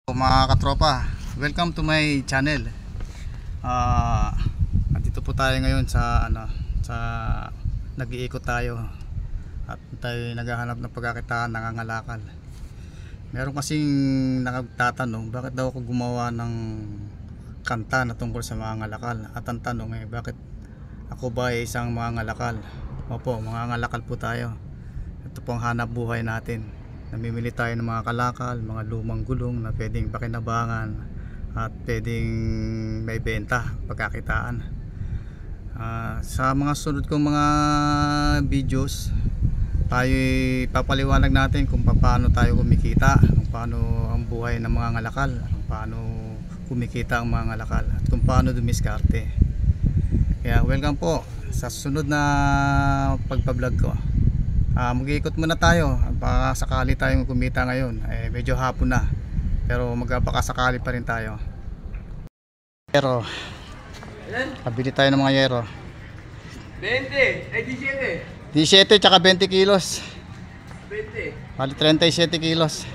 Mga katropa, welcome to my channel. Andito po tayo ngayon sa nag-iikot tayo at tayo naghahanap ng pagkakitaan, nangangalakal. Meron kasing nagtatanong bakit daw ako gumawa ng kanta na tungkol sa mga ngalakal. At ang tanong ay bakit ako ba ay isang mga ngalakal? Opo, mga ngalakal po tayo. Ito po ang hanap buhay natin. Namimili tayo ng mga kalakal, mga lumang gulong na pwedeng pakinabangan at pwedeng may benta, pagkakitaan. Sa mga sunod kong mga videos, tayo papaliwanag natin kung paano tayo kumikita, kung paano ang buhay ng mga ngalakal, kung paano kumikita ang mga ngalakal, at kung paano dumiskarte. Kaya welcome po sa sunod na pagpa-vlog ko. Mag-iikot muna tayo, baka sakali tayong kumita ngayon. Medyo hapon na, pero magpakasakali pa rin tayo. Yero, kabili tayo ng mga yero 17 tsaka 20 kilos 20 bali 37 kilos.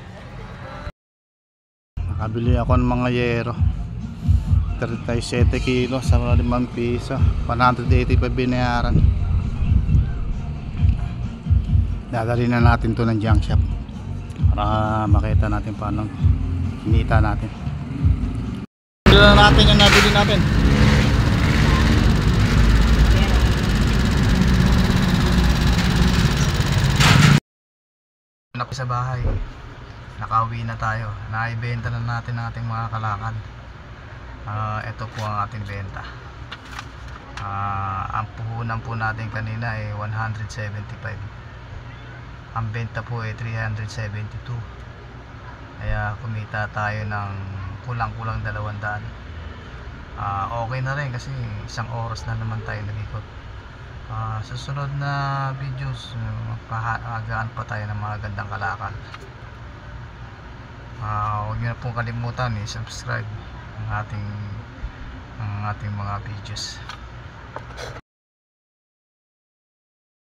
Nakabili ako ng mga yero 37 kilos sa 5 piso, 185 binayaran. Dadali na natin to ng junk shop para makita natin paano kinita natin. Bili na natin yung nabili natin. Sa bahay, nakauwi na tayo. Naibenta na natin ang ating mga kalakal. Ito po ang ating benta. Ang puhunan po natin kanina ay 175. Ang benta po ay 372. Kaya kumita tayo ng kulang-kulang 200. Okay na rin kasi isang oras na naman tayo nag-ikot. Susunod na videos, magpahagaan pa tayo ng mga gandang kalakal. Huwag nyo na pong kalimutan i-subscribe ang ating mga videos.